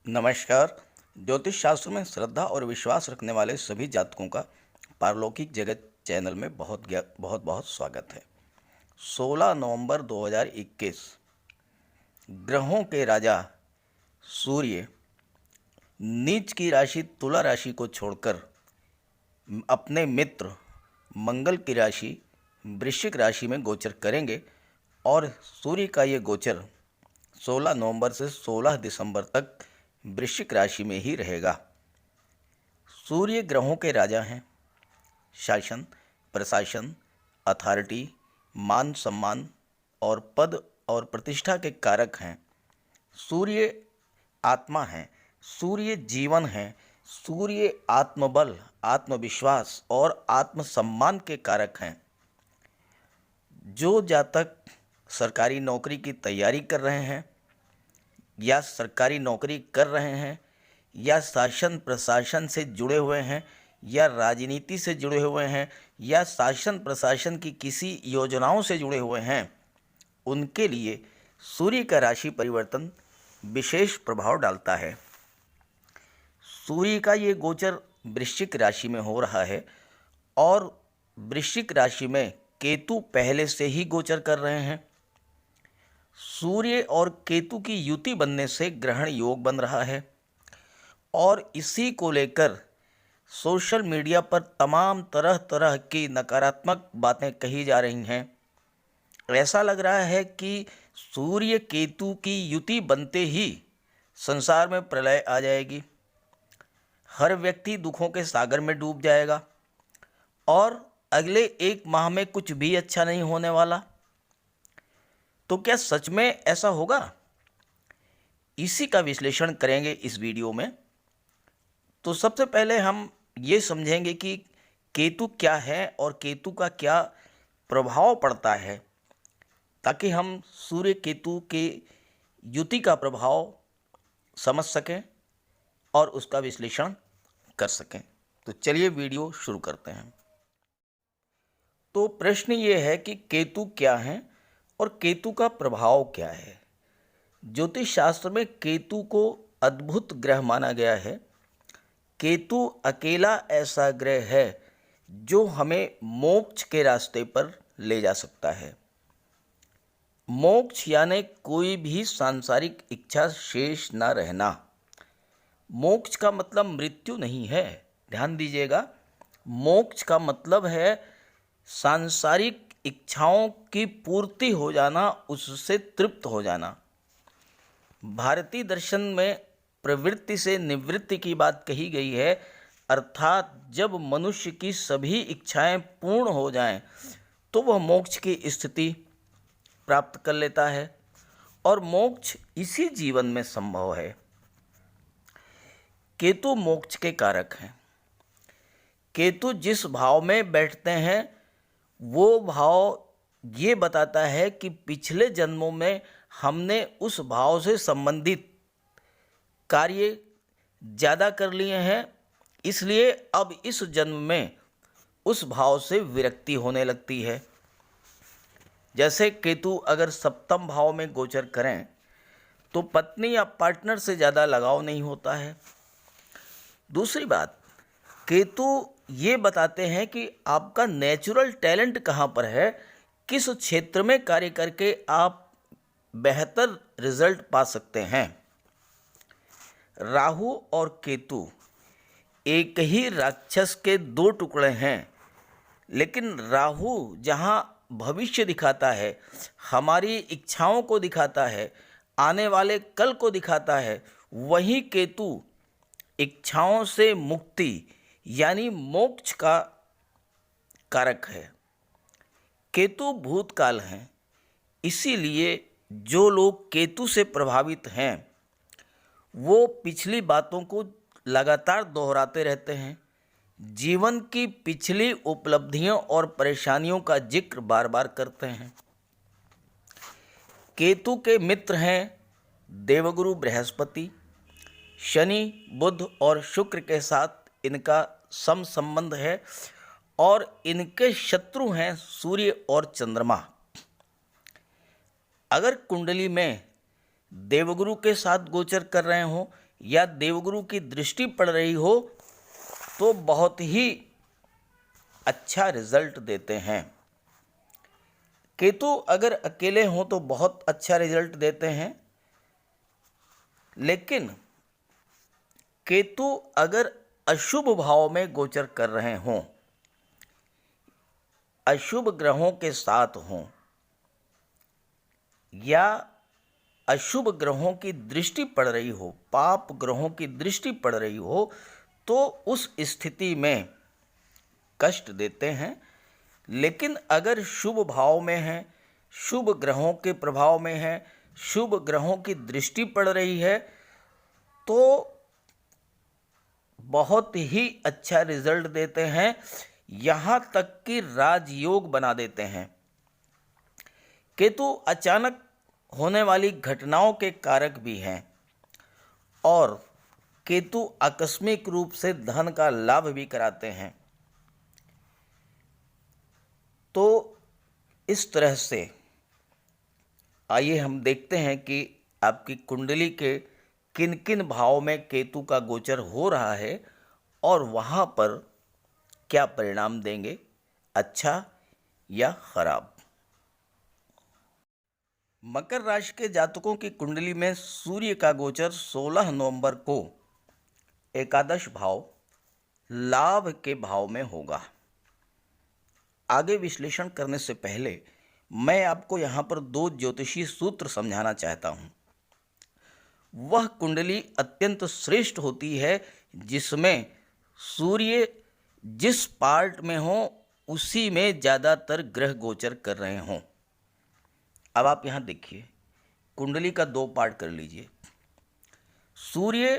नमस्कार। ज्योतिष शास्त्र में श्रद्धा और विश्वास रखने वाले सभी जातकों का पारलौकिक जगत चैनल में बहुत बहुत स्वागत है। 16 नवंबर 2021 ग्रहों के राजा सूर्य नीच की राशि तुला राशि को छोड़कर अपने मित्र मंगल की राशि वृश्चिक राशि में गोचर करेंगे और सूर्य का ये गोचर 16 नवंबर से 16 दिसंबर तक वृश्चिक राशि में ही रहेगा। सूर्य ग्रहों के राजा हैं। शासन, प्रशासन, अथॉरिटी, मान सम्मान और पद और प्रतिष्ठा के कारक हैं। सूर्य आत्मा है, सूर्य जीवन है, सूर्य आत्मबल, आत्मविश्वास और आत्मसम्मान के कारक हैं। जो जातक सरकारी नौकरी की तैयारी कर रहे हैं या सरकारी नौकरी कर रहे हैं या शासन प्रशासन से जुड़े हुए हैं या राजनीति से जुड़े हुए हैं या शासन प्रशासन की किसी योजनाओं से जुड़े हुए हैं, उनके लिए सूर्य का राशि परिवर्तन विशेष प्रभाव डालता है। सूर्य का ये गोचर वृश्चिक राशि में हो रहा है और वृश्चिक राशि में केतु पहले से ही गोचर कर रहे हैं। सूर्य और केतु की युति बनने से ग्रहण योग बन रहा है और इसी को लेकर सोशल मीडिया पर तमाम तरह तरह की नकारात्मक बातें कही जा रही हैं। ऐसा लग रहा है कि सूर्य केतु की युति बनते ही संसार में प्रलय आ जाएगी, हर व्यक्ति दुखों के सागर में डूब जाएगा और अगले एक माह में कुछ भी अच्छा नहीं होने वाला। तो क्या सच में ऐसा होगा? इसी का विश्लेषण करेंगे इस वीडियो में। तो सबसे पहले हम ये समझेंगे कि केतु क्या है और केतु का क्या प्रभाव पड़ता है, ताकि हम सूर्य केतु के युति का प्रभाव समझ सकें और उसका विश्लेषण कर सकें। तो चलिए वीडियो शुरू करते हैं। तो प्रश्न ये है कि केतु क्या है और केतु का प्रभाव क्या है। ज्योतिष शास्त्र में केतु को अद्भुत ग्रह माना गया है। केतु अकेला ऐसा ग्रह है जो हमें मोक्ष के रास्ते पर ले जा सकता है। मोक्ष यानी कोई भी सांसारिक इच्छा शेष ना रहना। मोक्ष का मतलब मृत्यु नहीं है, ध्यान दीजिएगा। मोक्ष का मतलब है सांसारिक इच्छाओं की पूर्ति हो जाना, उससे तृप्त हो जाना। भारतीय दर्शन में प्रवृत्ति से निवृत्ति की बात कही गई है, अर्थात जब मनुष्य की सभी इच्छाएं पूर्ण हो जाएं तो वह मोक्ष की स्थिति प्राप्त कर लेता है और मोक्ष इसी जीवन में संभव है। केतु मोक्ष के कारक हैं। केतु जिस भाव में बैठते हैं वो भाव ये बताता है कि पिछले जन्मों में हमने उस भाव से संबंधित कार्य ज़्यादा कर लिए हैं, इसलिए अब इस जन्म में उस भाव से विरक्ति होने लगती है। जैसे केतु अगर सप्तम भाव में गोचर करें तो पत्नी या पार्टनर से ज़्यादा लगाव नहीं होता है। दूसरी बात, केतु ये बताते हैं कि आपका नेचुरल टैलेंट कहाँ पर है, किस क्षेत्र में कार्य करके आप बेहतर रिजल्ट पा सकते हैं। राहु और केतु एक ही राक्षस के दो टुकड़े हैं, लेकिन राहु जहाँ भविष्य दिखाता है, हमारी इच्छाओं को दिखाता है, आने वाले कल को दिखाता है, वहीं केतु इच्छाओं से मुक्ति यानी मोक्ष का कारक है। केतु भूतकाल हैं, इसीलिए जो लोग केतु से प्रभावित हैं वो पिछली बातों को लगातार दोहराते रहते हैं, जीवन की पिछली उपलब्धियों और परेशानियों का जिक्र बार बार करते हैं। केतु के मित्र हैं देवगुरु बृहस्पति, शनि, बुध और शुक्र के साथ इनका सम संबंध है और इनके शत्रु हैं सूर्य और चंद्रमा। अगर कुंडली में देवगुरु के साथ गोचर कर रहे हों या देवगुरु की दृष्टि पड़ रही हो तो बहुत ही अच्छा रिजल्ट देते हैं। केतु अगर अकेले हों तो बहुत अच्छा रिजल्ट देते हैं, लेकिन केतु अगर अशुभ भाव में गोचर कर रहे हों, अशुभ ग्रहों के साथ हों या अशुभ ग्रहों की दृष्टि पड़ रही हो, पाप ग्रहों की दृष्टि पड़ रही हो, तो उस स्थिति में कष्ट देते हैं। लेकिन अगर शुभ भाव में है, शुभ ग्रहों के प्रभाव में है, शुभ ग्रहों की दृष्टि पड़ रही है, तो बहुत ही अच्छा रिजल्ट देते हैं, यहाँ तक कि राजयोग बना देते हैं। केतु अचानक होने वाली घटनाओं के कारक भी हैं और केतु आकस्मिक रूप से धन का लाभ भी कराते हैं। तो इस तरह से आइए हम देखते हैं कि आपकी कुंडली के किन किन भाव में केतु का गोचर हो रहा है और वहाँ पर क्या परिणाम देंगे, अच्छा या खराब। मकर राशि के जातकों की कुंडली में सूर्य का गोचर 16 नवंबर को एकादश भाव लाभ के भाव में होगा। आगे विश्लेषण करने से पहले मैं आपको यहाँ पर दो ज्योतिषीय सूत्र समझाना चाहता हूँ। वह कुंडली अत्यंत श्रेष्ठ होती है जिसमें सूर्य जिस पार्ट में हो उसी में ज़्यादातर ग्रह गोचर कर रहे हों। अब आप यहाँ देखिए, कुंडली का दो पार्ट कर लीजिए। सूर्य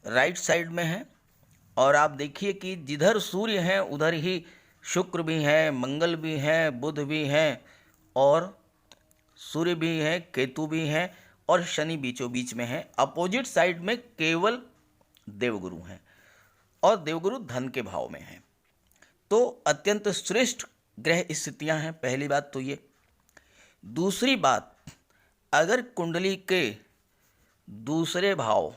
राइट साइड में है और आप देखिए कि जिधर सूर्य हैं उधर ही शुक्र भी हैं, मंगल भी हैं, बुध भी हैं और सूर्य भी हैं, केतु भी हैं और शनि बीचों बीच में है। अपोजिट साइड में केवल देवगुरु हैं और देवगुरु धन के भाव में हैं। तो अत्यंत श्रेष्ठ ग्रह स्थितियां हैं, पहली बात तो ये। दूसरी बात, अगर कुंडली के दूसरे भाव,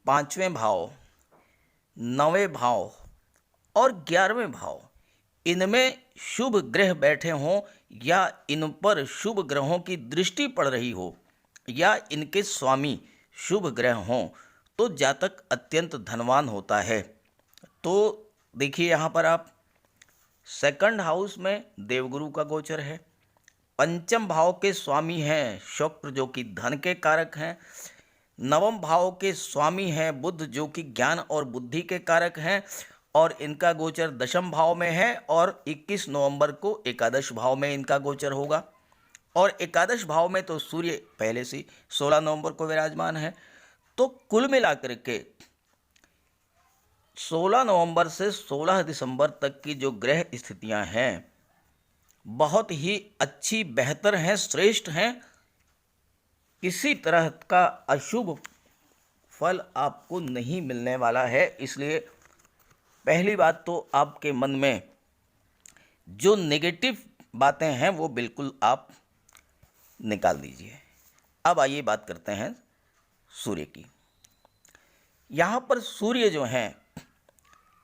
पांचवें भाव, नवें भाव और 11वें भाव इनमें शुभ ग्रह बैठे हों या इन पर शुभ ग्रहों की दृष्टि पड़ रही हो या इनके स्वामी शुभ ग्रह हों तो जातक अत्यंत धनवान होता है। तो देखिए यहाँ पर आप सेकंड हाउस में देवगुरु का गोचर है, पंचम भाव के स्वामी हैं शुक्र जो कि धन के कारक हैं, नवम भाव के स्वामी हैं बुध जो कि ज्ञान और बुद्धि के कारक हैं और इनका गोचर दशम भाव में है और 21 नवंबर को एकादश भाव में इनका गोचर होगा। और एकादश भाव में तो सूर्य पहले से 16 नवंबर को विराजमान है। तो कुल मिलाकर के 16 नवंबर से 16 दिसंबर तक की जो ग्रह स्थितियां हैं बहुत ही अच्छी, बेहतर हैं, श्रेष्ठ हैं। किसी तरह का अशुभ फल आपको नहीं मिलने वाला है। इसलिए पहली बात तो आपके मन में जो नेगेटिव बातें हैं वो बिल्कुल आप निकाल दीजिए। अब आइए बात करते हैं सूर्य की। यहाँ पर सूर्य जो हैं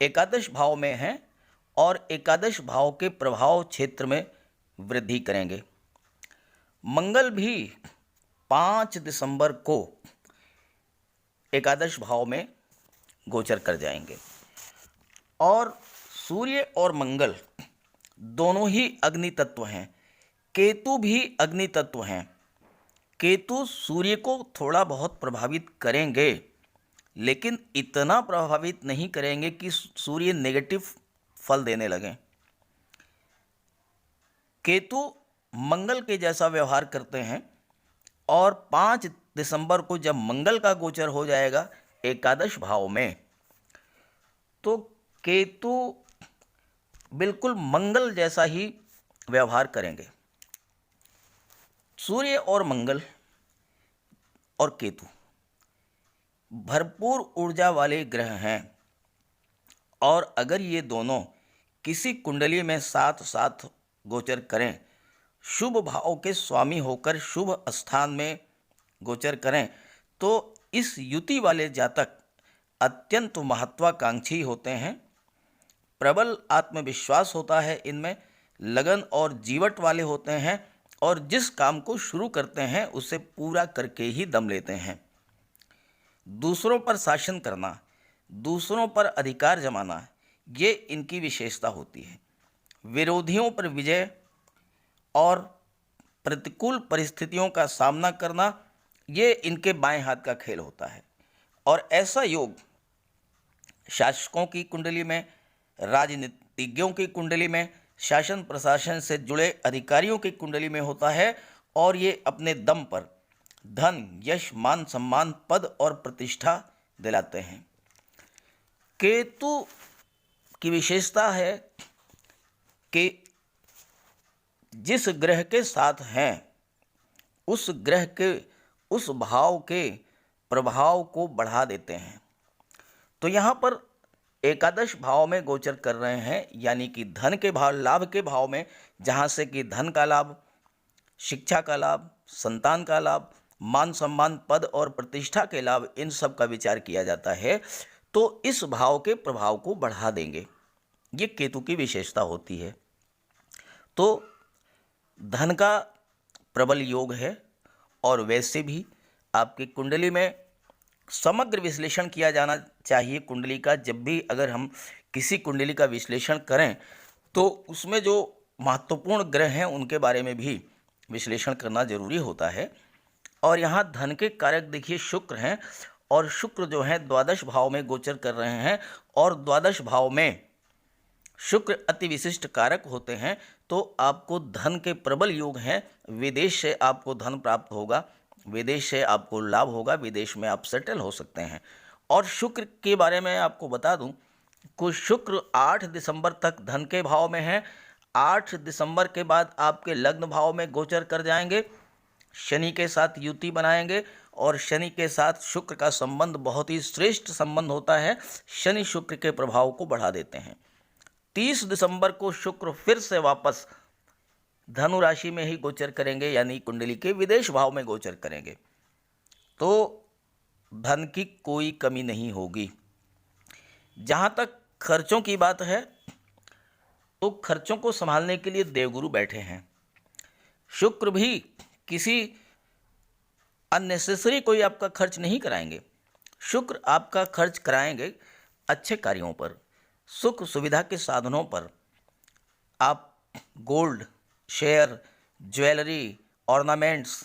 एकादश भाव में हैं और एकादश भाव के प्रभाव क्षेत्र में वृद्धि करेंगे। मंगल भी 5 दिसंबर को एकादश भाव में गोचर कर जाएंगे और सूर्य और मंगल दोनों ही अग्नि तत्व हैं, केतु भी अग्नि तत्व हैं। केतु सूर्य को थोड़ा बहुत प्रभावित करेंगे लेकिन इतना प्रभावित नहीं करेंगे कि सूर्य नेगेटिव फल देने लगें। केतु मंगल के जैसा व्यवहार करते हैं और 5 दिसंबर को जब मंगल का गोचर हो जाएगा एकादश भाव में तो केतु बिल्कुल मंगल जैसा ही व्यवहार करेंगे। सूर्य और मंगल और केतु भरपूर ऊर्जा वाले ग्रह हैं और अगर ये दोनों किसी कुंडली में साथ साथ गोचर करें, शुभ भाव के स्वामी होकर शुभ स्थान में गोचर करें तो इस युति वाले जातक अत्यंत महत्वाकांक्षी होते हैं, प्रबल आत्मविश्वास होता है इनमें, लगन और जीवट वाले होते हैं और जिस काम को शुरू करते हैं उसे पूरा करके ही दम लेते हैं। दूसरों पर शासन करना, दूसरों पर अधिकार जमाना, ये इनकी विशेषता होती है। विरोधियों पर विजय और प्रतिकूल परिस्थितियों का सामना करना, ये इनके बाएं हाथ का खेल होता है। और ऐसा योग शासकों की कुंडली में, राजनीतिज्ञों की कुंडली में, शासन प्रशासन से जुड़े अधिकारियों की कुंडली में होता है और ये अपने दम पर धन, यश, मान, सम्मान, पद और प्रतिष्ठा दिलाते हैं। केतु की विशेषता है कि जिस ग्रह के साथ हैं उस ग्रह के उस भाव के प्रभाव को बढ़ा देते हैं। तो यहाँ पर एकादश भाव में गोचर कर रहे हैं, यानी कि धन के भाव, लाभ के भाव में, जहाँ से कि धन का लाभ, शिक्षा का लाभ, संतान का लाभ, मान सम्मान, पद और प्रतिष्ठा के लाभ, इन सब का विचार किया जाता है। तो इस भाव के प्रभाव को बढ़ा देंगे, ये केतु की विशेषता होती है। तो धन का प्रबल योग है और वैसे भी आपकी कुंडली में समग्र विश्लेषण किया जाना चाहिए कुंडली का। जब भी अगर हम किसी कुंडली का विश्लेषण करें तो उसमें जो महत्वपूर्ण ग्रह हैं उनके बारे में भी विश्लेषण करना जरूरी होता है। और यहाँ धन के कारक देखिए शुक्र हैं, और शुक्र जो है द्वादश भाव में गोचर कर रहे हैं, और द्वादश भाव में शुक्र अति विशिष्ट कारक होते हैं। तो आपको धन के प्रबल योग हैं, विदेश से आपको धन प्राप्त होगा, विदेश से आपको लाभ होगा, विदेश में आप सेटल हो सकते हैं। और शुक्र के बारे में आपको बता दूं कि शुक्र 8 दिसंबर तक धन के भाव में है। 8 दिसंबर के बाद आपके लग्न भाव में गोचर कर जाएंगे, शनि के साथ युति बनाएंगे, और शनि के साथ शुक्र का संबंध बहुत ही श्रेष्ठ संबंध होता है। शनि शुक्र के प्रभाव को बढ़ा देते हैं। 30 दिसंबर को शुक्र फिर से वापस धनु राशि में ही गोचर करेंगे, यानी कुंडली के विदेश भाव में गोचर करेंगे। तो धन की कोई कमी नहीं होगी। जहाँ तक खर्चों की बात है तो खर्चों को संभालने के लिए देवगुरु बैठे हैं। शुक्र भी किसी अननेसेसरी कोई आपका खर्च नहीं कराएंगे। शुक्र आपका खर्च कराएंगे अच्छे कार्यों पर, सुख सुविधा के साधनों पर। आप गोल्ड, शेयर, ज्वेलरी, ऑर्नामेंट्स,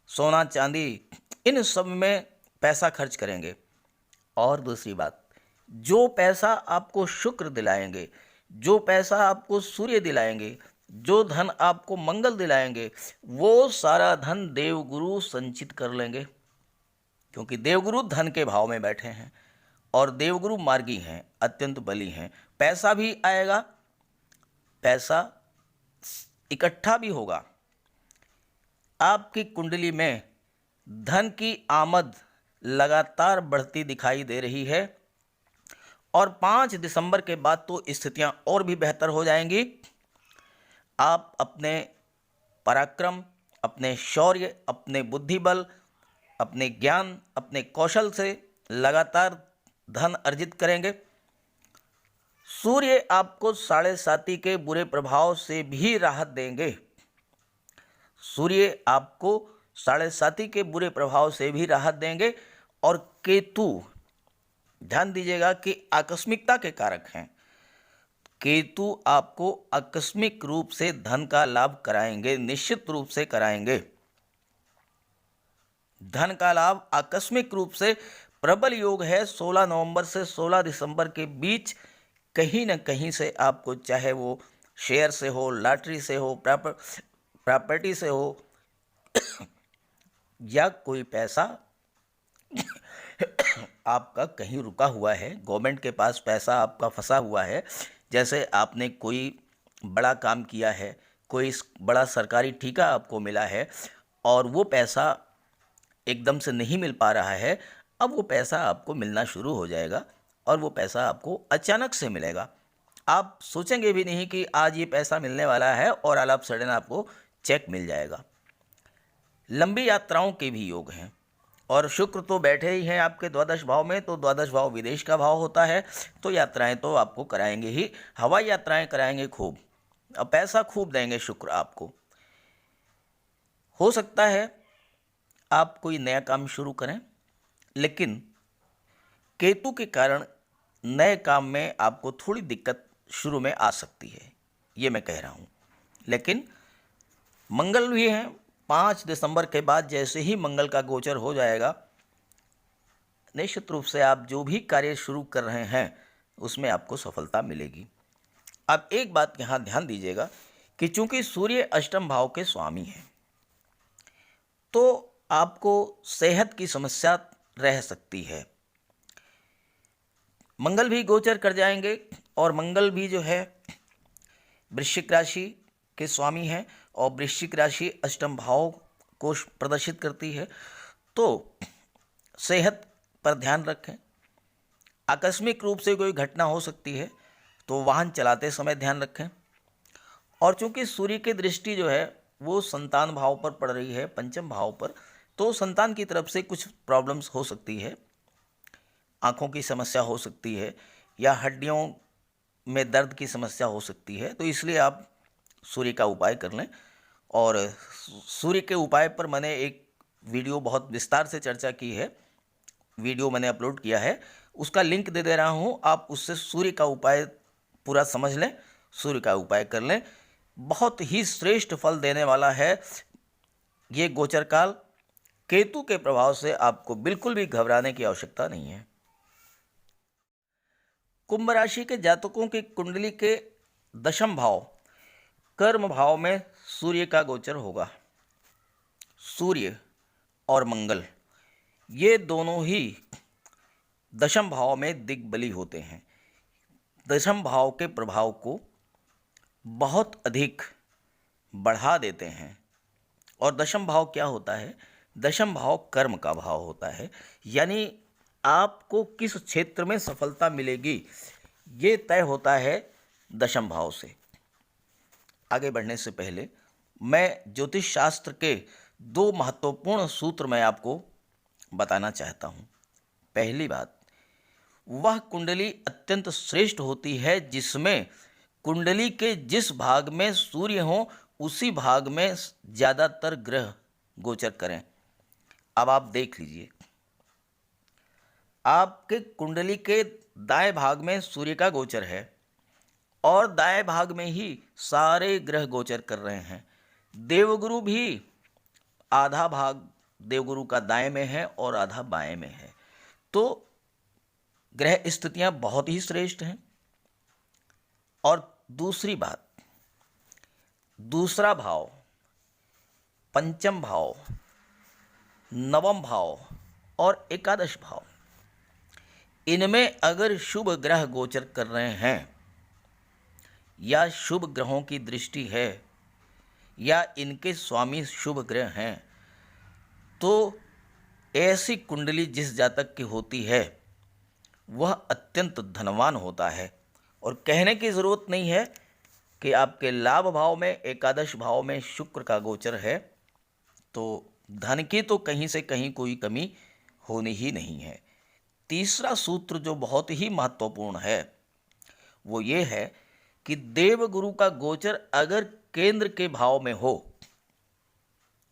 सोना चांदी, इन सब में पैसा खर्च करेंगे। और दूसरी बात, जो पैसा आपको शुक्र दिलाएंगे, जो पैसा आपको सूर्य दिलाएंगे, जो धन आपको मंगल दिलाएंगे, वो सारा धन देवगुरु संचित कर लेंगे, क्योंकि देवगुरु धन के भाव में बैठे हैं और देवगुरु मार्गी हैं, अत्यंत बली हैं। पैसा भी आएगा, पैसा इकट्ठा भी होगा। आपकी कुंडली में धन की आमद लगातार बढ़ती दिखाई दे रही है, और 5 दिसंबर के बाद तो स्थितियां और भी बेहतर हो जाएंगी। आप अपने पराक्रम, अपने शौर्य, अपने बुद्धिबल, अपने ज्ञान, अपने कौशल से लगातार धन अर्जित करेंगे। सूर्य आपको 7.5 के बुरे प्रभाव से भी राहत देंगे। सूर्य आपको 7.5 के बुरे प्रभाव से भी राहत देंगे। और केतु, ध्यान दीजिएगा कि आकस्मिकता के कारक हैं। केतु आपको आकस्मिक रूप से धन का लाभ कराएंगे, निश्चित रूप से कराएंगे। धन का लाभ आकस्मिक रूप से प्रबल योग है। 16 नवंबर से 16 दिसंबर के बीच कहीं न कहीं से आपको, चाहे वो शेयर से हो, लॉटरी से हो, प्रॉपर्टी से हो, या कोई पैसा आपका कहीं रुका हुआ है, गवर्नमेंट के पास पैसा आपका फंसा हुआ है, जैसे आपने कोई बड़ा काम किया है, कोई बड़ा सरकारी ठेका आपको मिला है और वो पैसा एकदम से नहीं मिल पा रहा है, अब वो पैसा आपको मिलना शुरू हो जाएगा और वो पैसा आपको अचानक से मिलेगा। आप सोचेंगे भी नहीं कि आज ये पैसा मिलने वाला है और ऑल ऑफ सडन आपको चेक मिल जाएगा। लंबी यात्राओं के भी योग हैं। और शुक्र तो बैठे ही हैं आपके द्वादश भाव में, तो द्वादश भाव विदेश का भाव होता है, तो यात्राएं तो आपको कराएंगे ही, हवाई यात्राएं कराएंगे खूब, अब पैसा खूब देंगे शुक्र आपको। हो सकता है आप कोई नया काम शुरू करें, लेकिन केतु के कारण नए काम में आपको थोड़ी दिक्कत शुरू में आ सकती है, ये मैं कह रहा हूँ। लेकिन मंगल भी है, 5 दिसंबर के बाद जैसे ही मंगल का गोचर हो जाएगा, निश्चित रूप से आप जो भी कार्य शुरू कर रहे हैं उसमें आपको सफलता मिलेगी। अब एक बात यहाँ ध्यान दीजिएगा कि चूंकि सूर्य अष्टम भाव के स्वामी हैं, तो आपको सेहत की समस्या रह सकती है। मंगल भी गोचर कर जाएंगे, और मंगल भी जो है वृश्चिक राशि के स्वामी हैं, और वृश्चिक राशि अष्टम भाव को प्रदर्शित करती है, तो सेहत पर ध्यान रखें। आकस्मिक रूप से कोई घटना हो सकती है, तो वाहन चलाते समय ध्यान रखें। और चूंकि सूर्य की दृष्टि जो है वो संतान भाव पर पड़ रही है, पंचम भाव पर, तो संतान की तरफ से कुछ प्रॉब्लम्स हो सकती है, आँखों की समस्या हो सकती है, या हड्डियों में दर्द की समस्या हो सकती है, तो इसलिए आप सूर्य का उपाय कर लें। और सूर्य के उपाय पर मैंने एक वीडियो बहुत विस्तार से चर्चा की है, वीडियो मैंने अपलोड किया है, उसका लिंक दे दे रहा हूँ, आप उससे सूर्य का उपाय पूरा समझ लें, सूर्य का उपाय कर लें। बहुत ही श्रेष्ठ फल देने वाला है ये गोचर काल। केतु के प्रभाव से आपको बिल्कुल भी घबराने की आवश्यकता नहीं है। कुंभ राशि के जातकों की कुंडली के दशम भाव कर्म भाव में सूर्य का गोचर होगा। सूर्य और मंगल ये दोनों ही दशम भाव में दिग्बली होते हैं, दशम भाव के प्रभाव को बहुत अधिक बढ़ा देते हैं। और दशम भाव क्या होता है? दशम भाव कर्म का भाव होता है, यानी आपको किस क्षेत्र में सफलता मिलेगी ये तय होता है दशम भाव से। आगे बढ़ने से पहले मैं ज्योतिष शास्त्र के 2 महत्वपूर्ण सूत्र मैं आपको बताना चाहता हूँ। पहली बात, वह कुंडली अत्यंत श्रेष्ठ होती है जिसमें कुंडली के जिस भाग में सूर्य हो उसी भाग में ज़्यादातर ग्रह गोचर करें। अब आप देख लीजिए, आपके कुंडली के दाएं भाग में सूर्य का गोचर है और दाएं भाग में ही सारे ग्रह गोचर कर रहे हैं। देवगुरु भी आधा भाग देवगुरु का दाएं में है और आधा बाएं में है, तो ग्रह स्थितियां बहुत ही श्रेष्ठ हैं। और दूसरी बात, दूसरा भाव, पंचम भाव, नवम भाव और एकादश भाव, इनमें अगर शुभ ग्रह गोचर कर रहे हैं या शुभ ग्रहों की दृष्टि है या इनके स्वामी शुभ ग्रह हैं, तो ऐसी कुंडली जिस जातक की होती है वह अत्यंत धनवान होता है। और कहने की ज़रूरत नहीं है कि आपके लाभ भाव में एकादश भाव में शुक्र का गोचर है, तो धन की तो कहीं से कहीं कोई कमी होनी ही नहीं है। तीसरा सूत्र जो बहुत ही महत्वपूर्ण है वो ये है कि देवगुरु का गोचर अगर केंद्र के भाव में हो,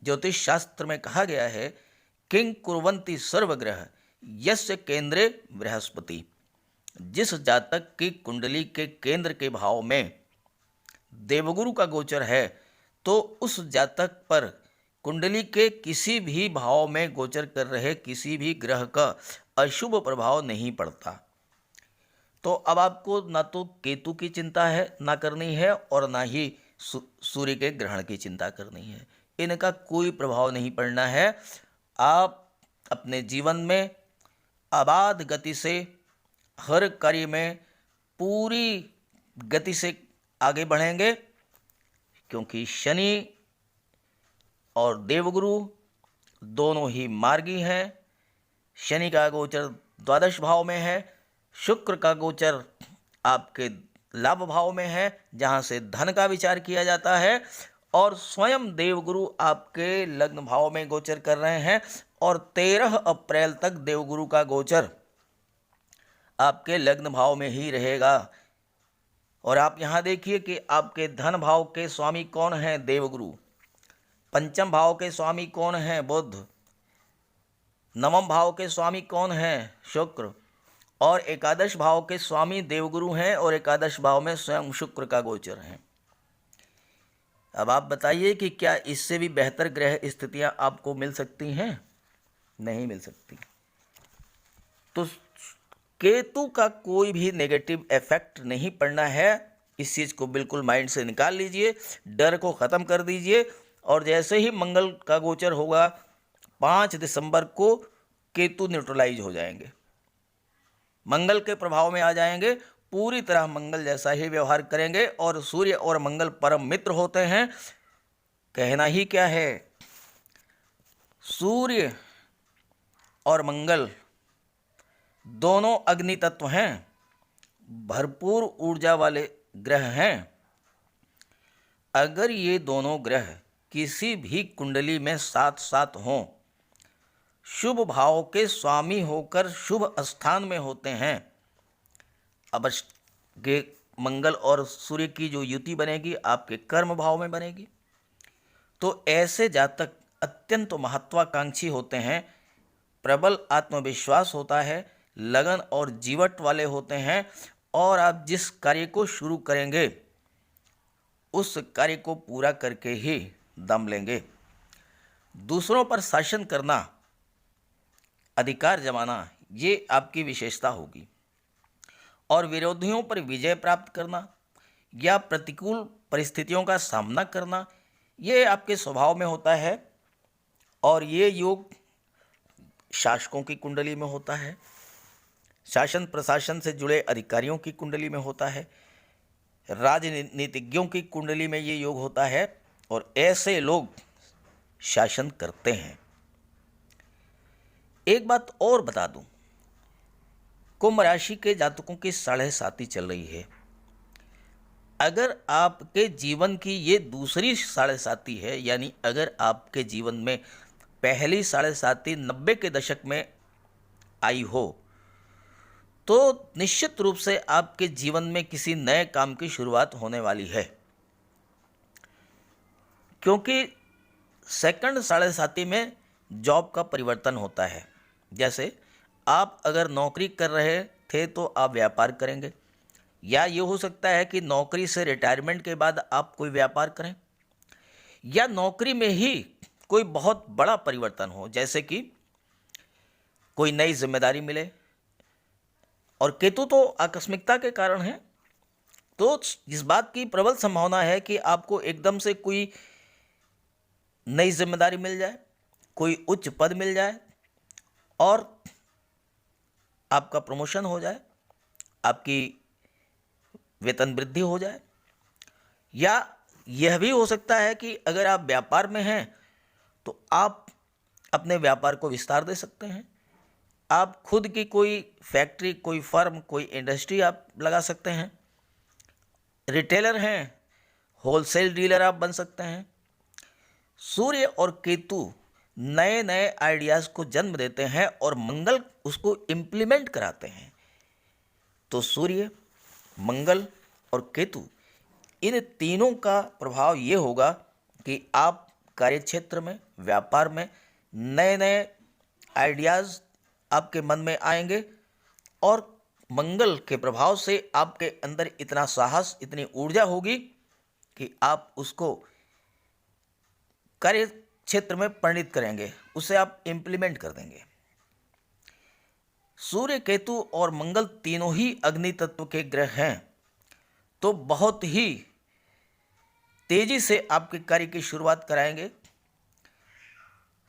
ज्योतिष शास्त्र में कहा गया है किंग कुर्वन्ति सर्वग्रह यस्य केंद्रे बृहस्पति। जिस जातक की कुंडली के केंद्र के भाव में देवगुरु का गोचर है, तो उस जातक पर कुंडली के किसी भी भाव में गोचर कर रहे किसी भी ग्रह का अशुभ प्रभाव नहीं पड़ता। तो अब आपको ना तो केतु की चिंता है ना करनी है, और ना ही सूर्य के ग्रहण की चिंता करनी है, इनका कोई प्रभाव नहीं पड़ना है। आप अपने जीवन में अबाध गति से हर कार्य में पूरी गति से आगे बढ़ेंगे, क्योंकि शनि और देवगुरु दोनों ही मार्गी हैं। शनि का गोचर द्वादश भाव में है, शुक्र का गोचर आपके लाभ भाव में है जहाँ से धन का विचार किया जाता है, और स्वयं देवगुरु आपके लग्न भाव में गोचर कर रहे हैं और 13 अप्रैल तक देवगुरु का गोचर आपके लग्न भाव में ही रहेगा। और आप यहाँ देखिए कि आपके धन भाव के स्वामी कौन हैं? देवगुरु। पंचम भाव के स्वामी कौन हैं? बुध। नवम भाव के स्वामी कौन हैं? शुक्र। और एकादश भाव के स्वामी देवगुरु हैं और एकादश भाव में स्वयं शुक्र का गोचर है। अब आप बताइए कि क्या इससे भी बेहतर ग्रह स्थितियां आपको मिल सकती हैं? नहीं मिल सकती। तो केतु का कोई भी नेगेटिव इफेक्ट नहीं पड़ना है। इस चीज़ को बिल्कुल माइंड से निकाल लीजिए, डर को ख़त्म कर दीजिए। और जैसे ही मंगल का गोचर होगा 5 दिसंबर को केतु न्यूट्रलाइज हो जाएंगे, मंगल के प्रभाव में आ जाएंगे, पूरी तरह मंगल जैसा ही व्यवहार करेंगे। और सूर्य और मंगल परम मित्र होते हैं। कहना ही क्या है, सूर्य और मंगल दोनों अग्नि तत्व हैं, भरपूर ऊर्जा वाले ग्रह हैं। अगर ये दोनों ग्रह किसी भी कुंडली में साथ साथ हों, शुभ भाव के स्वामी होकर शुभ स्थान में होते हैं, अब ये मंगल और सूर्य की जो युति बनेगी आपके कर्म भाव में बनेगी। तो ऐसे जातक अत्यंत महत्वाकांक्षी होते हैं, प्रबल आत्मविश्वास होता है, लगन और जीवट वाले होते हैं। और आप जिस कार्य को शुरू करेंगे उस कार्य को पूरा करके ही दम लेंगे। दूसरों पर शासन करना, अधिकार जमाना, ये आपकी विशेषता होगी। और विरोधियों पर विजय प्राप्त करना या प्रतिकूल परिस्थितियों का सामना करना, ये आपके स्वभाव में होता है। और ये योग शासकों की कुंडली में होता है, शासन प्रशासन से जुड़े अधिकारियों की कुंडली में होता है, राजनीतिज्ञों की कुंडली में ये योग होता है। और ऐसे लोग शासन करते हैं। एक बात और बता दूं, कुंभ राशि के जातकों की 7.5 चल रही है। अगर आपके जीवन की ये दूसरी 7.5 है, यानी अगर आपके जीवन में पहली 7.5 90 के दशक में आई हो, तो निश्चित रूप से आपके जीवन में किसी नए काम की शुरुआत होने वाली है। क्योंकि सेकंड 7.5 में जॉब का परिवर्तन होता है। जैसे आप अगर नौकरी कर रहे थे तो आप व्यापार करेंगे, या ये हो सकता है कि नौकरी से रिटायरमेंट के बाद आप कोई व्यापार करें, या नौकरी में ही कोई बहुत बड़ा परिवर्तन हो, जैसे कि कोई नई जिम्मेदारी मिले। और केतु तो आकस्मिकता के कारण है, तो इस बात की प्रबल संभावना है कि आपको एकदम से कोई नई जिम्मेदारी मिल जाए, कोई उच्च पद मिल जाए और आपका प्रमोशन हो जाए, आपकी वेतन वृद्धि हो जाए। या यह भी हो सकता है कि अगर आप व्यापार में हैं तो आप अपने व्यापार को विस्तार दे सकते हैं। आप खुद की कोई फैक्ट्री, कोई फर्म, कोई इंडस्ट्री आप लगा सकते हैं। रिटेलर हैं, होलसेल डीलर आप बन सकते हैं। सूर्य और केतु नए नए आइडियाज़ को जन्म देते हैं और मंगल उसको इम्प्लीमेंट कराते हैं। तो सूर्य, मंगल और केतु, इन तीनों का प्रभाव ये होगा कि आप कार्यक्षेत्र में, व्यापार में नए नए आइडियाज़ आपके मन में आएंगे। और मंगल के प्रभाव से आपके अंदर इतना साहस, इतनी ऊर्जा होगी कि आप उसको कार्य क्षेत्र में परिणित करेंगे, उसे आप इम्प्लीमेंट कर देंगे। सूर्य, केतु और मंगल तीनों ही अग्नि तत्व के ग्रह हैं, तो बहुत ही तेजी से आपके कार्य की शुरुआत कराएंगे।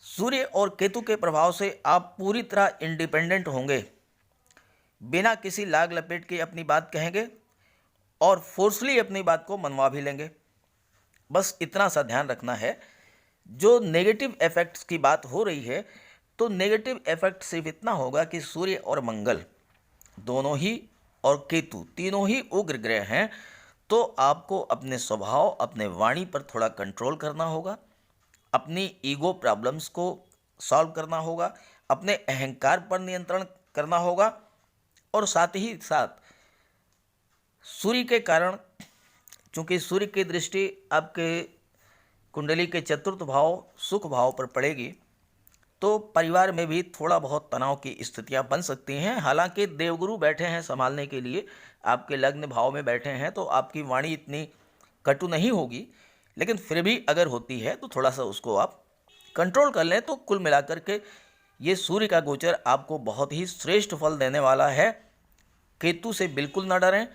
सूर्य और केतु के प्रभाव से आप पूरी तरह इंडिपेंडेंट होंगे, बिना किसी लाग लपेट के अपनी बात कहेंगे और फोर्सली अपनी बात को मनवा भी लेंगे। बस इतना सा ध्यान रखना है। जो नेगेटिव इफेक्ट्स की बात हो रही है, तो नेगेटिव इफेक्ट सिर्फ इतना होगा कि सूर्य और मंगल दोनों ही और केतु तीनों ही उग्र ग्रह हैं, तो आपको अपने स्वभाव, अपने वाणी पर थोड़ा कंट्रोल करना होगा। अपनी ईगो प्रॉब्लम्स को सॉल्व करना होगा, अपने अहंकार पर नियंत्रण करना होगा, और साथ ही साथ सूर्य के कारण, चूंकि सूर्य की दृष्टि आपके कुंडली के चतुर्थ भाव सुख भाव पर पड़ेगी, तो परिवार में भी थोड़ा बहुत तनाव की स्थितियां बन सकती हैं। हालांकि देवगुरु बैठे हैं संभालने के लिए, आपके लग्न भाव में बैठे हैं, तो आपकी वाणी इतनी कटु नहीं होगी, लेकिन फिर भी अगर होती है तो थोड़ा सा उसको आप कंट्रोल कर लें। तो कुल मिलाकर के ये सूर्य का गोचर आपको बहुत ही श्रेष्ठ फल देने वाला है। केतु से बिल्कुल न डरें।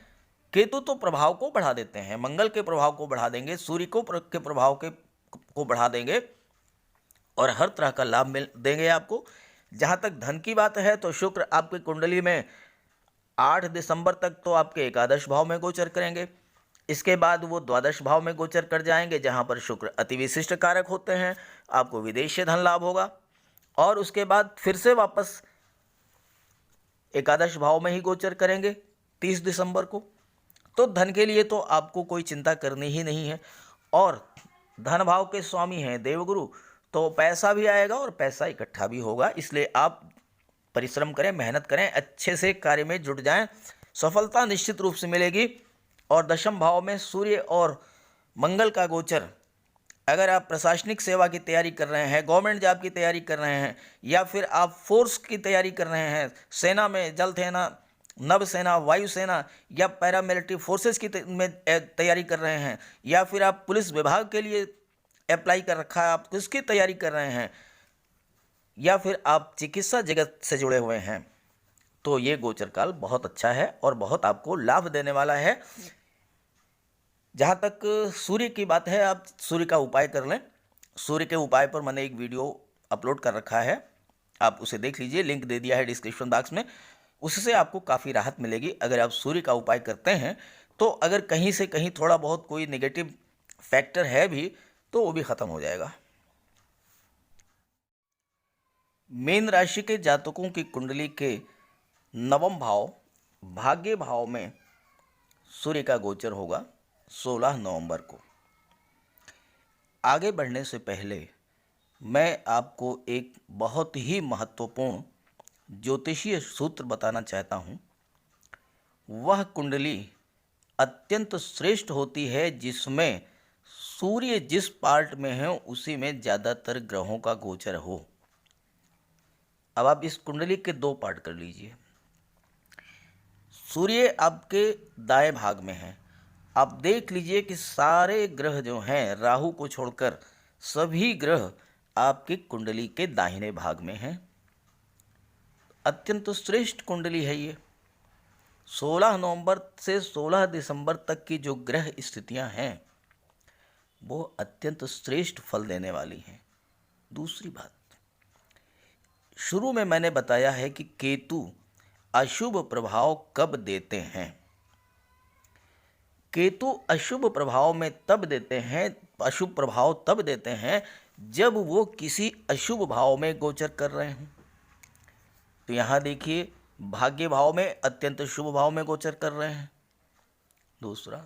केतु तो प्रभाव को बढ़ा देते हैं, मंगल के प्रभाव को बढ़ा देंगे, सूर्य के प्रभाव को बढ़ा देंगे और हर तरह का लाभ मिल देंगे आपको। जहाँ तक धन की बात है तो शुक्र आपकी कुंडली में 8 दिसंबर तक तो आपके एकादश भाव में गोचर करेंगे। इसके बाद वो द्वादश भाव में गोचर कर जाएंगे, जहाँ पर शुक्र अति विशिष्ट कारक होते हैं, आपको विदेश से धन लाभ होगा। और उसके बाद फिर से वापस एकादश भाव में ही गोचर करेंगे 30 दिसंबर को। तो धन के लिए तो आपको कोई चिंता करनी ही नहीं है। और धन भाव के स्वामी हैं देवगुरु, तो पैसा भी आएगा और पैसा इकट्ठा भी होगा। इसलिए आप परिश्रम करें, मेहनत करें, अच्छे से कार्य में जुट जाएं, सफलता निश्चित रूप से मिलेगी। और दशम भाव में सूर्य और मंगल का गोचर, अगर आप प्रशासनिक सेवा की तैयारी कर रहे हैं, गवर्नमेंट जॉब की तैयारी कर रहे हैं, या फिर आप फोर्स की तैयारी कर रहे हैं, सेना में, जल सेना, नभसेना, वायुसेना या पैरामिलिट्री फोर्सेस की तैयारी कर रहे हैं, या फिर आप पुलिस विभाग के लिए अप्लाई कर रखा है, आप उसकी तैयारी कर रहे हैं, या फिर आप चिकित्सा जगत से जुड़े हुए हैं, तो ये गोचर काल बहुत अच्छा है और बहुत आपको लाभ देने वाला है। जहाँ तक सूर्य की बात है, आप सूर्य का उपाय कर लें। सूर्य के उपाय पर मैंने एक वीडियो अपलोड कर रखा है, आप उसे देख लीजिए, लिंक दे दिया है डिस्क्रिप्शन बॉक्स में। उससे आपको काफ़ी राहत मिलेगी अगर आप सूर्य का उपाय करते हैं। तो अगर कहीं से कहीं थोड़ा बहुत कोई नेगेटिव फैक्टर है भी, तो वो भी ख़त्म हो जाएगा। मीन राशि के जातकों की कुंडली के नवम भाव भाग्य भाव में सूर्य का गोचर होगा 16 नवंबर को। आगे बढ़ने से पहले मैं आपको एक बहुत ही महत्वपूर्ण ज्योतिषीय सूत्र बताना चाहता हूँ। वह कुंडली अत्यंत श्रेष्ठ होती है जिसमें सूर्य जिस पार्ट में है उसी में ज़्यादातर ग्रहों का गोचर हो। अब आप इस कुंडली के दो पार्ट कर लीजिए। सूर्य आपके दाएं भाग में है। आप देख लीजिए कि सारे ग्रह जो हैं, राहु को छोड़कर सभी ग्रह आपकी कुंडली के दाहिने भाग में हैं। अत्यंत श्रेष्ठ कुंडली है ये। 16 नवंबर से 16 दिसंबर तक की जो ग्रह स्थितियां हैं वो अत्यंत श्रेष्ठ फल देने वाली हैं। दूसरी बात, शुरू में मैंने बताया है कि केतु अशुभ प्रभाव कब देते हैं। केतु अशुभ प्रभाव में तब देते हैं, अशुभ प्रभाव तब देते हैं जब वो किसी अशुभ भाव में गोचर कर रहे हैं। तो यहाँ देखिए, भाग्य भाव में अत्यंत शुभ भाव में गोचर कर रहे हैं। दूसरा,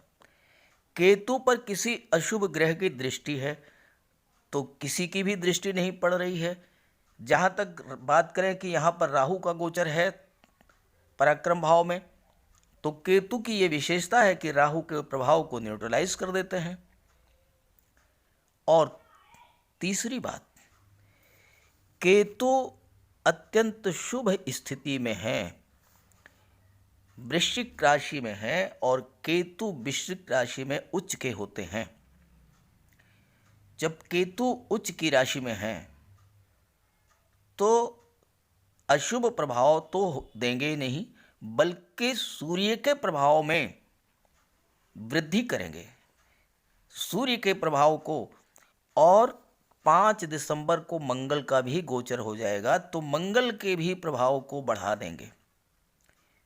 केतु पर किसी अशुभ ग्रह की दृष्टि है, तो किसी की भी दृष्टि नहीं पड़ रही है। जहाँ तक बात करें कि यहाँ पर राहु का गोचर है पराक्रम भाव में, तो केतु की ये विशेषता है कि राहु के प्रभाव को न्यूट्रलाइज कर देते हैं। और तीसरी बात, केतु अत्यंत शुभ स्थिति में है, वृश्चिक राशि में है, और केतु वृश्चिक राशि में उच्च के होते हैं। जब केतु उच्च की राशि में है तो अशुभ प्रभाव तो देंगे ही नहीं, बल्कि सूर्य के प्रभाव में वृद्धि करेंगे, सूर्य के प्रभाव को। और 5 दिसंबर को मंगल का भी गोचर हो जाएगा, तो मंगल के भी प्रभाव को बढ़ा देंगे।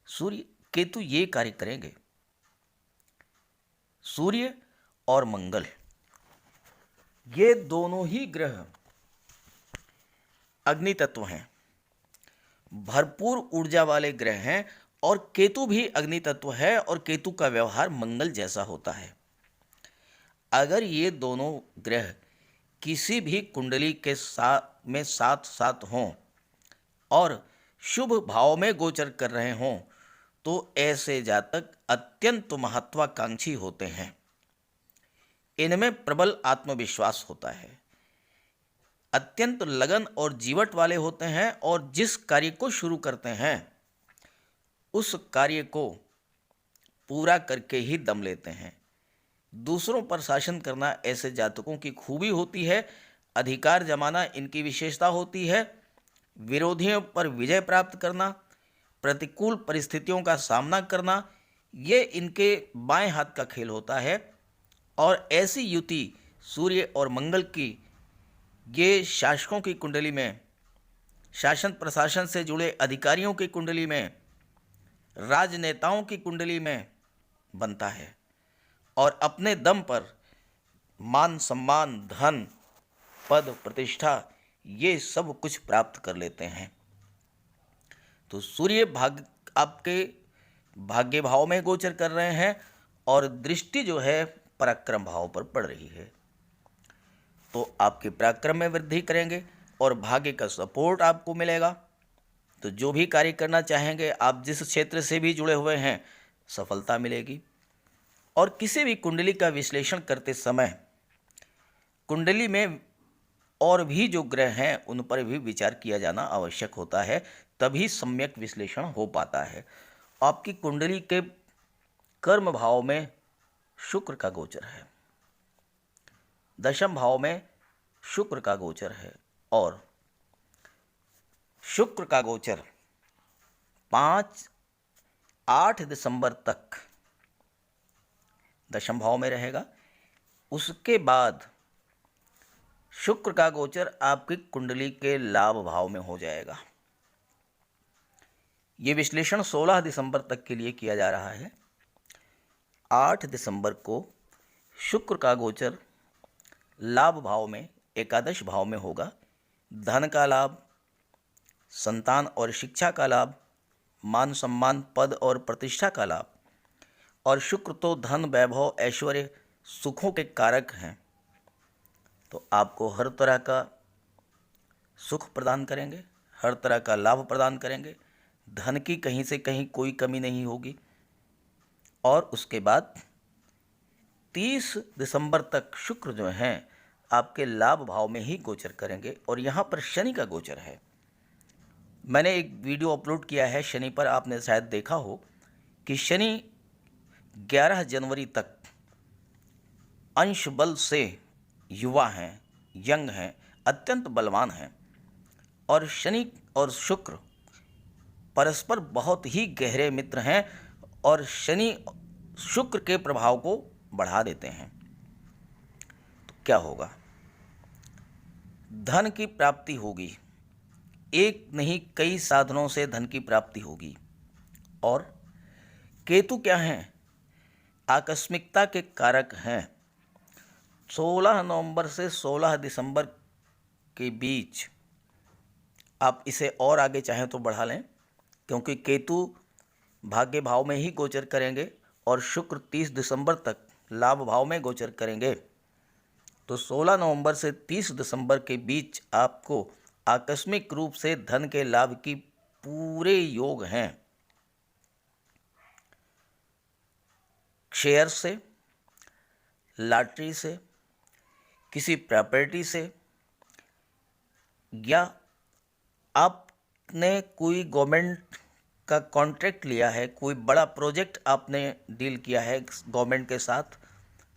सूर्य केतु ये कार्य करेंगे। सूर्य और मंगल ये दोनों ही ग्रह अग्नि तत्व हैं, भरपूर ऊर्जा वाले ग्रह हैं, और केतु भी अग्नि तत्व है, और केतु का व्यवहार मंगल जैसा होता है। अगर ये दोनों ग्रह किसी भी कुंडली के साथ में साथ साथ हों और शुभ भाव में गोचर कर रहे हों तो ऐसे जातक अत्यंत महत्वाकांक्षी होते हैं। इनमें प्रबल आत्मविश्वास होता है, अत्यंत लगन और जीवट वाले होते हैं और जिस कार्य को शुरू करते हैं उस कार्य को पूरा करके ही दम लेते हैं। दूसरों पर शासन करना ऐसे जातकों की खूबी होती है। अधिकार जमाना इनकी विशेषता होती है। विरोधियों पर विजय प्राप्त करना, प्रतिकूल परिस्थितियों का सामना करना, ये इनके बाएं हाथ का खेल होता है। और ऐसी युति सूर्य और मंगल की ये शासकों की कुंडली में, शासन प्रशासन से जुड़े अधिकारियों की कुंडली में, राजनेताओं की कुंडली में बनता है और अपने दम पर मान सम्मान, धन, पद, प्रतिष्ठा ये सब कुछ प्राप्त कर लेते हैं। तो सूर्य आपके भाग्य भाव में गोचर कर रहे हैं और दृष्टि जो है पराक्रम भाव पर पड़ रही है, तो आपके पराक्रम में वृद्धि करेंगे और भाग्य का सपोर्ट आपको मिलेगा। तो जो भी कार्य करना चाहेंगे, आप जिस क्षेत्र से भी जुड़े हुए हैं, सफलता मिलेगी। और किसी भी कुंडली का विश्लेषण करते समय कुंडली में और भी जो ग्रह हैं उन पर भी विचार किया जाना आवश्यक होता है, तभी सम्यक विश्लेषण हो पाता है। आपकी कुंडली के कर्म भाव में शुक्र का गोचर है, दशम भाव में शुक्र का गोचर है और शुक्र का गोचर 5-8 दिसंबर तक दशम भाव में रहेगा। उसके बाद शुक्र का गोचर आपकी कुंडली के लाभ भाव में हो जाएगा। ये विश्लेषण 16 दिसंबर तक के लिए किया जा रहा है। 8 दिसंबर को शुक्र का गोचर लाभ भाव में, एकादश भाव में होगा। धन का लाभ, संतान और शिक्षा का लाभ, मान सम्मान, पद और प्रतिष्ठा का लाभ। और शुक्र तो धन, वैभव, ऐश्वर्य, सुखों के कारक हैं, तो आपको हर तरह का सुख प्रदान करेंगे, हर तरह का लाभ प्रदान करेंगे। धन की कहीं से कहीं कोई कमी नहीं होगी। और उसके बाद 30 दिसंबर तक शुक्र जो हैं आपके लाभ भाव में ही गोचर करेंगे। और यहाँ पर शनि का गोचर है। मैंने एक वीडियो अपलोड किया है शनि पर, आपने शायद देखा हो कि शनि 11 जनवरी तक अंश बल से युवा हैं, यंग हैं, अत्यंत बलवान हैं। और शनि और शुक्र परस्पर बहुत ही गहरे मित्र हैं और शनि शुक्र के प्रभाव को बढ़ा देते हैं। तो क्या होगा? धन की प्राप्ति होगी, एक नहीं कई साधनों से धन की प्राप्ति होगी। और केतु क्या हैं? आकस्मिकता के कारक हैं। 16 नवंबर से 16 दिसंबर के बीच आप इसे और आगे चाहें तो बढ़ा लें, क्योंकि केतु भाग्य भाव में ही गोचर करेंगे और शुक्र 30 दिसंबर तक लाभ भाव में गोचर करेंगे। तो 16 नवंबर से 30 दिसंबर के बीच आपको आकस्मिक रूप से धन के लाभ की पूरे योग हैं। शेयर से, लॉटरी से, किसी प्रॉपर्टी से, या आपने कोई गवर्नमेंट का कॉन्ट्रैक्ट लिया है, कोई बड़ा प्रोजेक्ट आपने डील किया है गवर्नमेंट के साथ,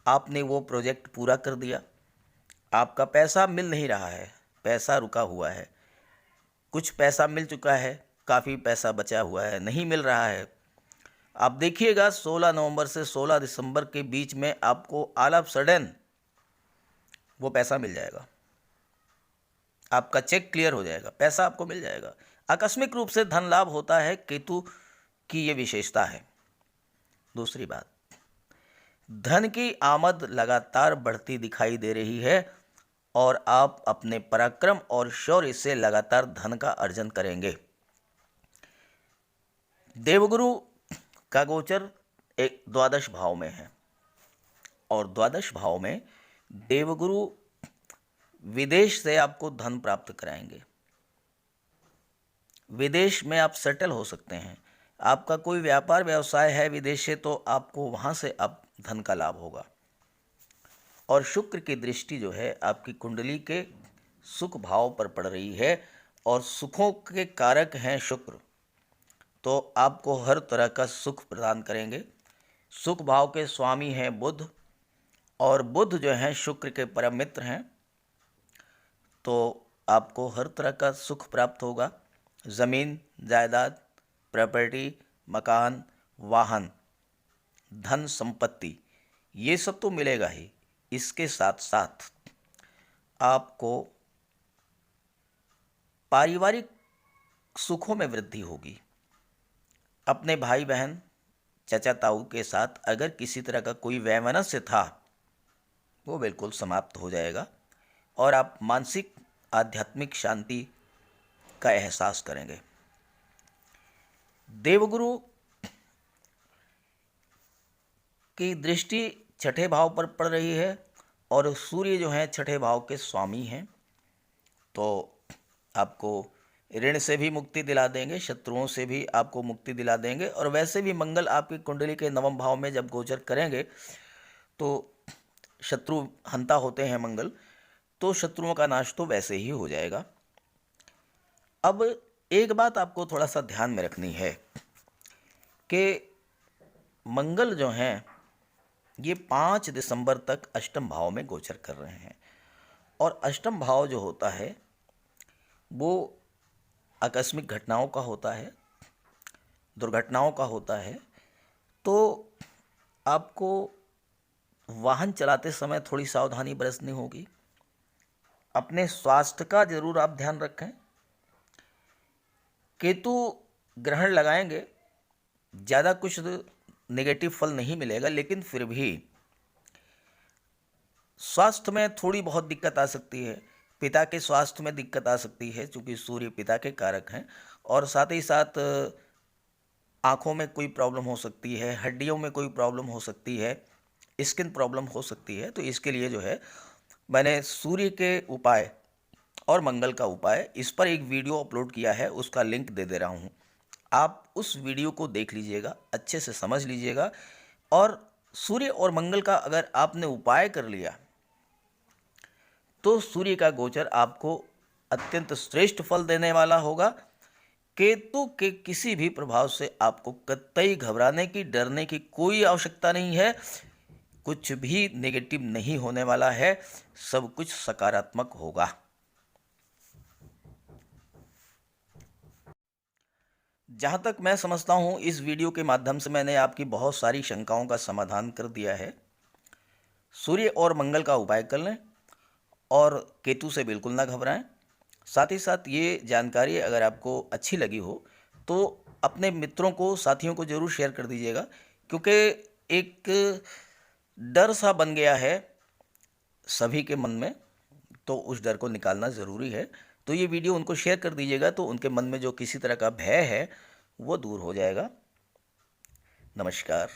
आपने वो प्रोजेक्ट पूरा कर दिया, आपका पैसा मिल नहीं रहा है, पैसा रुका हुआ है, कुछ पैसा मिल चुका है, काफ़ी पैसा बचा हुआ है, नहीं मिल रहा है। आप देखिएगा 16 नवंबर से 16 दिसंबर के बीच में आपको ऑल ऑफ सडन वो पैसा मिल जाएगा, आपका चेक क्लियर हो जाएगा, पैसा आपको मिल जाएगा। आकस्मिक रूप से धन लाभ होता है, केतु की ये विशेषता है। दूसरी बात, धन की आमद लगातार बढ़ती दिखाई दे रही है और आप अपने पराक्रम और शौर्य से लगातार धन का अर्जन करेंगे। देवगुरु का गोचर एक द्वादश भाव में है और द्वादश भाव में देवगुरु विदेश से आपको धन प्राप्त कराएंगे। विदेश में आप सेटल हो सकते हैं। आपका कोई व्यापार व्यवसाय है विदेश से, तो आपको वहाँ से आप धन का लाभ होगा। और शुक्र की दृष्टि जो है आपकी कुंडली के सुख भाव पर पड़ रही है, और सुखों के कारक हैं शुक्र, तो आपको हर तरह का सुख प्रदान करेंगे। सुख भाव के स्वामी हैं बुध, और बुध जो हैं शुक्र के परम मित्र हैं, तो आपको हर तरह का सुख प्राप्त होगा। ज़मीन जायदाद, प्रॉपर्टी, मकान, वाहन, धन संपत्ति, ये सब तो मिलेगा ही। इसके साथ साथ आपको पारिवारिक सुखों में वृद्धि होगी। अपने भाई बहन, चाचा ताऊ के साथ अगर किसी तरह का कोई वैमनस्य था, वो बिल्कुल समाप्त हो जाएगा, और आप मानसिक आध्यात्मिक शांति का एहसास करेंगे। देवगुरु की दृष्टि छठे भाव पर पड़ रही है, और सूर्य जो हैं छठे भाव के स्वामी हैं, तो आपको ऋण से भी मुक्ति दिला देंगे, शत्रुओं से भी आपको मुक्ति दिला देंगे। और वैसे भी मंगल आपकी कुंडली के नवम भाव में जब गोचर करेंगे, तो शत्रु हंता होते हैं मंगल, तो शत्रुओं का नाश तो वैसे ही हो जाएगा। अब एक बात आपको थोड़ा सा ध्यान में रखनी है कि मंगल जो हैं ये 5 दिसंबर तक अष्टम भाव में गोचर कर रहे हैं, और अष्टम भाव जो होता है वो आकस्मिक घटनाओं का होता है, दुर्घटनाओं का होता है। तो आपको वाहन चलाते समय थोड़ी सावधानी बरतनी होगी। अपने स्वास्थ्य का जरूर आप ध्यान रखें। केतु ग्रहण लगाएंगे, ज़्यादा कुछ नेगेटिव फल नहीं मिलेगा, लेकिन फिर भी स्वास्थ्य में थोड़ी बहुत दिक्कत आ सकती है। पिता के स्वास्थ्य में दिक्कत आ सकती है, क्योंकि सूर्य पिता के कारक हैं, और साथ ही साथ आँखों में कोई प्रॉब्लम हो सकती है, हड्डियों में कोई प्रॉब्लम हो सकती है, स्किन प्रॉब्लम हो सकती है। तो इसके लिए जो है मैंने सूर्य के उपाय और मंगल का उपाय, इस पर एक वीडियो अपलोड किया है, उसका लिंक दे रहा हूँ। आप उस वीडियो को देख लीजिएगा, अच्छे से समझ लीजिएगा, और सूर्य और मंगल का अगर आपने उपाय कर लिया, तो सूर्य का गोचर आपको अत्यंत श्रेष्ठ फल देने वाला होगा। केतु के किसी भी प्रभाव से आपको कतई घबराने की, डरने की कोई आवश्यकता नहीं है। कुछ भी नेगेटिव नहीं होने वाला है, सब कुछ सकारात्मक होगा। जहाँ तक मैं समझता हूँ, इस वीडियो के माध्यम से मैंने आपकी बहुत सारी शंकाओं का समाधान कर दिया है। सूर्य और मंगल का उपाय कर लें, और केतु से बिल्कुल ना घबराएं। साथ ही साथ ये जानकारी अगर आपको अच्छी लगी हो, तो अपने मित्रों को, साथियों को ज़रूर शेयर कर दीजिएगा, क्योंकि एक डर सा बन गया है सभी के मन में, तो उस डर को निकालना ज़रूरी है। तो ये वीडियो उनको शेयर कर दीजिएगा, तो उनके मन में जो किसी तरह का भय है वो दूर हो जाएगा। नमस्कार।